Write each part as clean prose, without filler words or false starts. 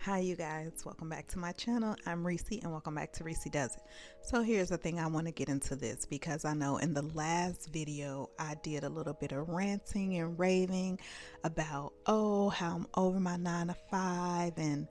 Hi you guys, welcome back to my channel. I'm Reese and welcome back to Reese Does It. So here's the thing, I want to get into this because I know in the last video I did a little bit of ranting and raving about how I'm over my 9 to 5, and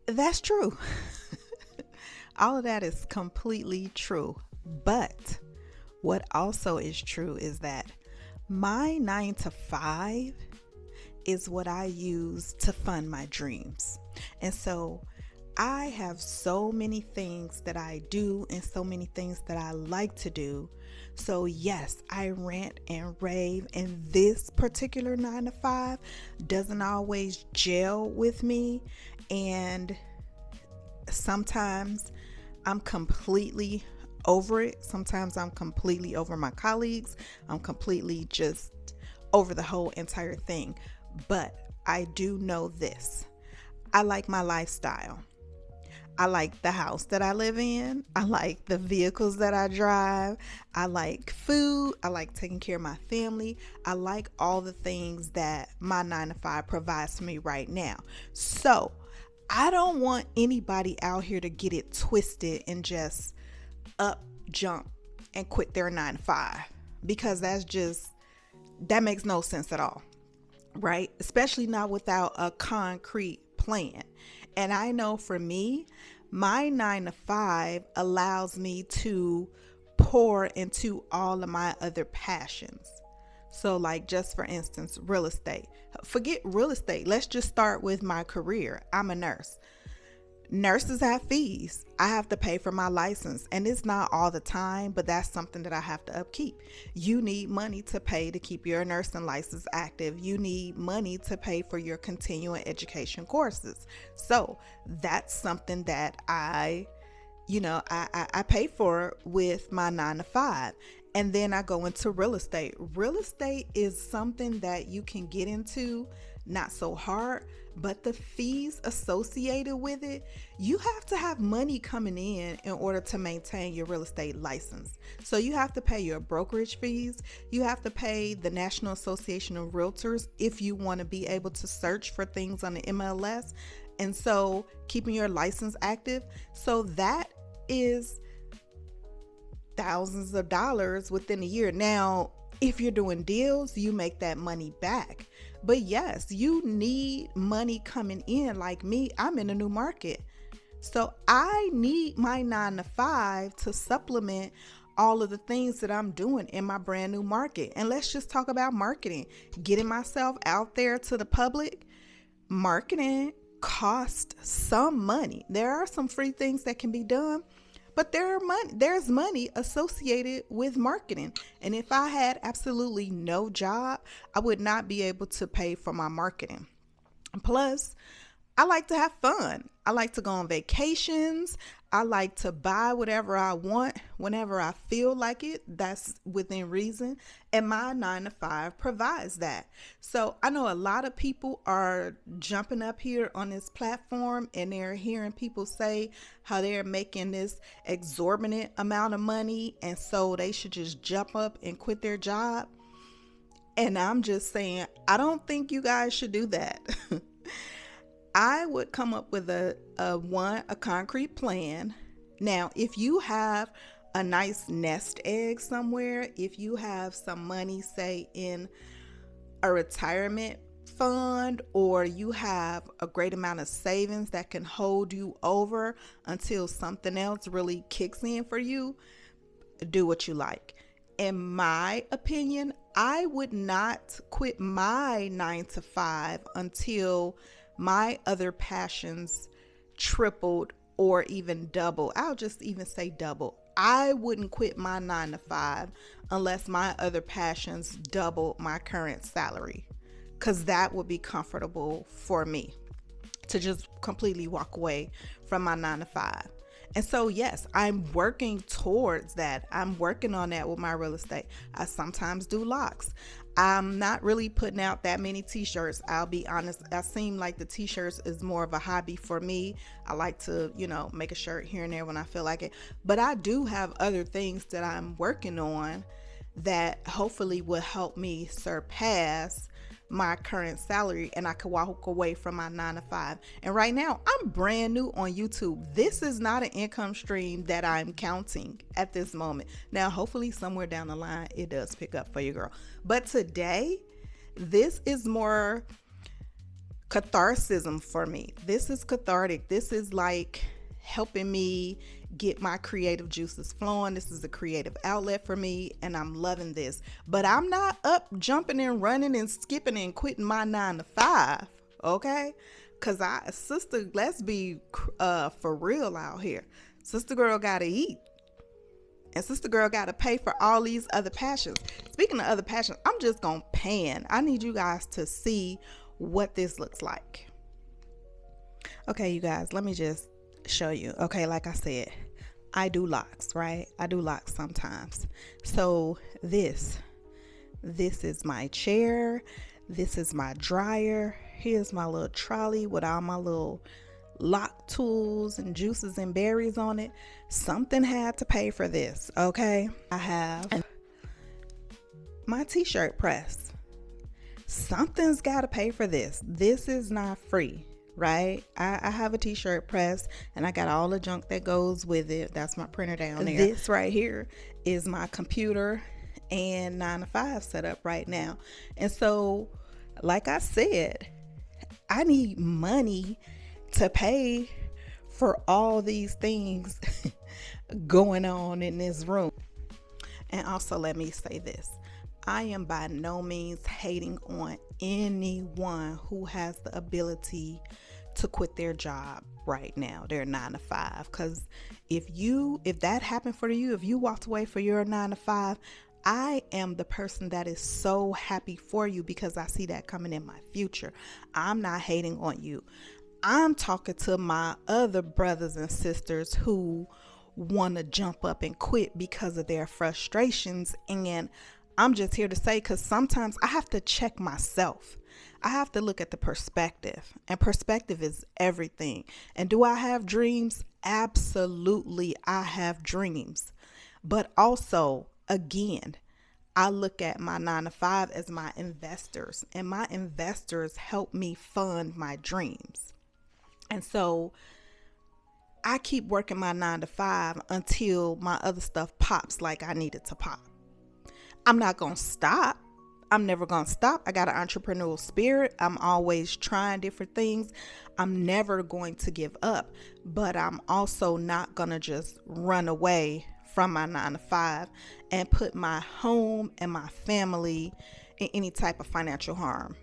that's true. All of that is completely true. But what also is true is that my 9 to 5 is what I use to fund my dreams. And so I have so many things that I do and so many things that I like to do. So yes, I rant and rave, and this particular 9 to 5 doesn't always gel with me. And sometimes I'm completely over it. Sometimes I'm completely over my colleagues. I'm completely just over the whole entire thing. But I do know this. I like my lifestyle. I like the house that I live in. I like the vehicles that I drive. I like food. I like taking care of my family. I like all the things that my 9 to 5 provides to me right now. So I don't want anybody out here to get it twisted and just up, jump, and quit their 9 to 5, because that makes no sense at all. Right? Especially not without a concrete plan. And I know for me, my 9 to 5 allows me to pour into all of my other passions. So like, just for instance, real estate. Forget real estate. Let's just start with my career. I'm a nurse. Nurses have fees. I have to pay for my license, and it's not all the time, but that's something that I have to upkeep. You need money to pay to keep your nursing license active. You need money to pay for your continuing education courses. So that's something that I pay for with my 9 to 5. And then I go into real estate. Real estate is something that you can get into not so hard, but the fees associated with it, you have to have money coming in order to maintain your real estate license. So you have to pay your brokerage fees. You have to pay the National Association of Realtors if you want to be able to search for things on the MLS. And so keeping your license active. So that is thousands of dollars within a year. Now, if you're doing deals, you make that money back. But yes, you need money coming in. Like me, I'm in a new market. So I need my 9 to 5 to supplement all of the things that I'm doing in my brand new market. And let's just talk about marketing, getting myself out there to the public. Marketing costs some money. There are some free things that can be done, but there's money associated with marketing. And if I had absolutely no job, I would not be able to pay for my marketing. Plus, I like to have fun. I like to go on vacations. I like to buy whatever I want whenever I feel like it. That's within reason. And my 9 to 5 provides that. So I know a lot of people are jumping up here on this platform and they're hearing people say how they're making this exorbitant amount of money, and so they should just jump up and quit their job. And I'm just saying, I don't think you guys should do that. I would come up with a concrete plan. Now, if you have a nice nest egg somewhere, if you have some money, say in a retirement fund, or you have a great amount of savings that can hold you over until something else really kicks in for you, do what you like. In my opinion, I would not quit my 9 to 5 until my other passions tripled or even double. I'll just even say double. I wouldn't quit my 9 to 5 unless my other passions double my current salary, because that would be comfortable for me to just completely walk away from my 9 to 5. And so, yes, I'm working towards that. I'm working on that with my real estate. I sometimes do locks. I'm not really putting out that many t-shirts. I'll be honest. I seem like the t-shirts is more of a hobby for me. I like to, make a shirt here and there when I feel like it. But I do have other things that I'm working on that hopefully will help me surpass my current salary and I could walk away from my 9 to 5. And right now I'm brand new on YouTube. This is not an income stream that I'm counting at this moment. Now, hopefully somewhere down the line it does pick up for your girl. But today, this is more catharsism for me. This is cathartic. This is like helping me get my creative juices flowing. This is a creative outlet for me, and I'm loving this. But I'm not up jumping and running and skipping and quitting my 9 to 5, okay? Because sister, let's be for real out here. Sister girl gotta eat. And sister girl gotta pay for all these other passions. Speaking of other passions, I'm just gonna pan. I need you guys to see what this looks like. Okay, you guys, let me just show you. Okay, like I said, I do locks, right? I do locks sometimes. So this is my chair. This is my dryer. Here's my little trolley with all my little lock tools and juices and berries on it. Something had to pay for this, okay? I have my t-shirt press. Something's got to pay for this. This is not free, right? I have a t-shirt press and I got all the junk that goes with it. That's my printer down there. This right here is my computer and 9 to 5 set up right now. And so, like I said, I need money to pay for all these things going on in this room. And also, let me say this. I am by no means hating on anyone who has the ability to quit their job right now, their 9 to 5. Because if that happened for you, if you walked away for your 9 to 5, I am the person that is so happy for you because I see that coming in my future. I'm not hating on you. I'm talking to my other brothers and sisters who want to jump up and quit because of their frustrations. And I'm just here to say, because sometimes I have to check myself. I have to look at the perspective, and perspective is everything. And do I have dreams? Absolutely, I have dreams. But also, again, I look at my 9 to 5 as my investors, and my investors help me fund my dreams. And so I keep working my 9 to 5 until my other stuff pops like I need it to pop. I'm not going to stop. I'm never going to stop. I got an entrepreneurial spirit. I'm always trying different things. I'm never going to give up, but I'm also not going to just run away from my 9 to 5 and put my home and my family in any type of financial harm.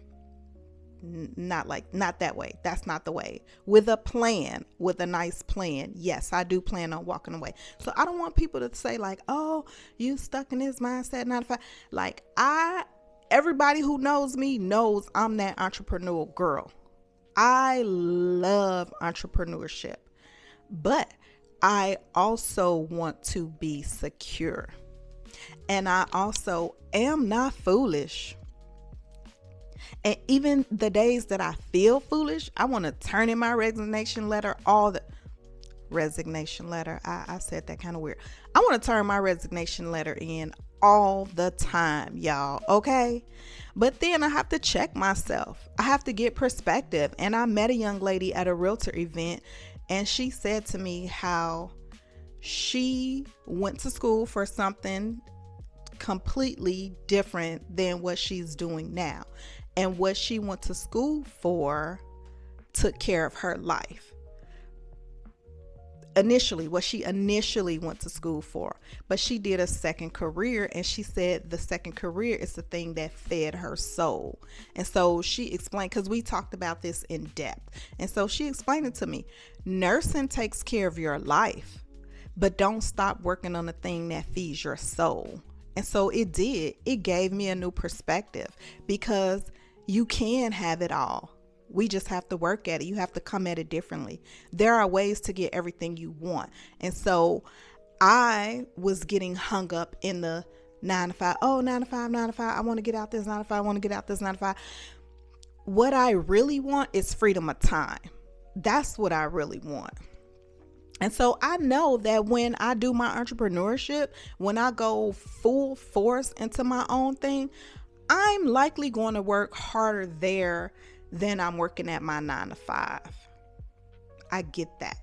Not that way. That's not the way. With a plan, with a nice plan. Yes, I do plan on walking away. So I don't want people to say like, oh, you stuck in this mindset, 9 to 5. Like everybody who knows me knows I'm that entrepreneurial girl. I love entrepreneurship, but I also want to be secure. And I also am not foolish. And even the days that I feel foolish, I want to turn in my resignation letter, I said that kind of weird. I want to turn my resignation letter in all the time, y'all. Okay. But then I have to check myself. I have to get perspective. And I met a young lady at a realtor event, and she said to me how she went to school for something completely different than what she's doing now. And what she went to school for took care of her life. What she initially went to school for. But she did a second career, and she said the second career is the thing that fed her soul. And so she explained, because we talked about this in depth. And so she explained it to me. Nursing takes care of your life, but don't stop working on the thing that feeds your soul. And so it did. It gave me a new perspective, because you can have it all. We just have to work at it. You have to come at it differently. There are ways to get everything you want. And so I was getting hung up in the 9 to 5. Oh, 9 to 5, 9 to 5. I want to get out this 9 to 5. I want to get out this 9 to 5. What I really want is freedom of time. That's what I really want. And so I know that when I do my entrepreneurship, when I go full force into my own thing, I'm likely going to work harder there than I'm working at my 9 to 5. I get that.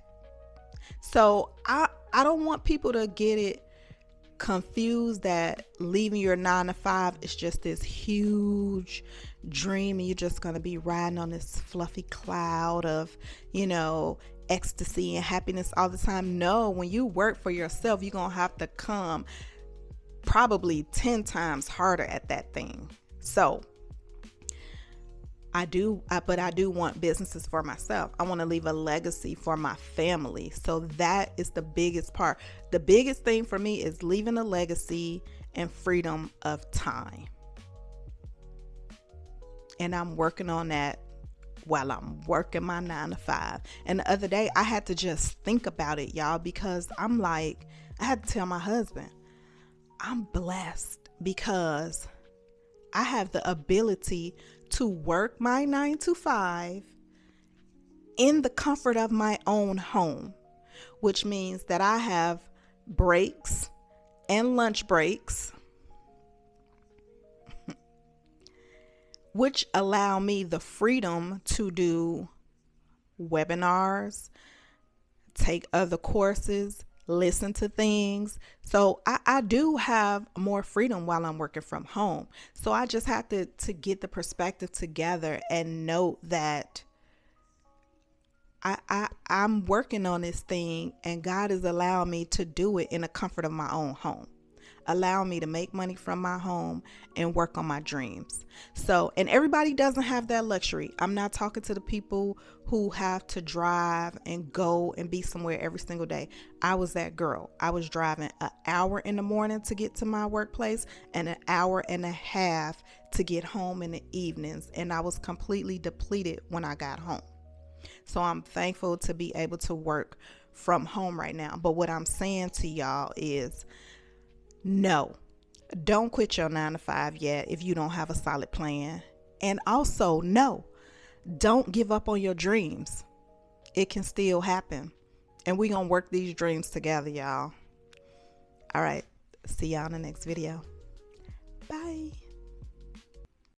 So I don't want people to get it confused that leaving your 9 to 5 is just this huge dream and you're just going to be riding on this fluffy cloud of, ecstasy and happiness all the time. No, when you work for yourself, you're going to have to come probably 10 times harder at that thing. So I do want businesses for myself. I want to leave a legacy for my family. So that is the biggest part. The biggest thing for me is leaving a legacy and freedom of time. And I'm working on that while I'm working my 9 to 5. And the other day I had to just think about it, y'all, because I'm like, I had to tell my husband, I'm blessed because I have the ability to work my 9 to 5 in the comfort of my own home, which means that I have breaks and lunch breaks, which allow me the freedom to do webinars, take other courses, listen to things. So I do have more freedom while I'm working from home. So I just have to get the perspective together and note that I'm working on this thing and God is allowing me to do it in the comfort of my own home. Allow me to make money from my home and work on my dreams. So, and everybody doesn't have that luxury. I'm not talking to the people who have to drive and go and be somewhere every single day. I was that girl. I was driving an hour in the morning to get to my workplace and an hour and a half to get home in the evenings. And I was completely depleted when I got home. So I'm thankful to be able to work from home right now. But what I'm saying to y'all is, no, don't quit your 9 to 5 yet if you don't have a solid plan. And also, no, don't give up on your dreams. It can still happen. And we're going to work these dreams together, y'all. All right. See y'all in the next video. Bye.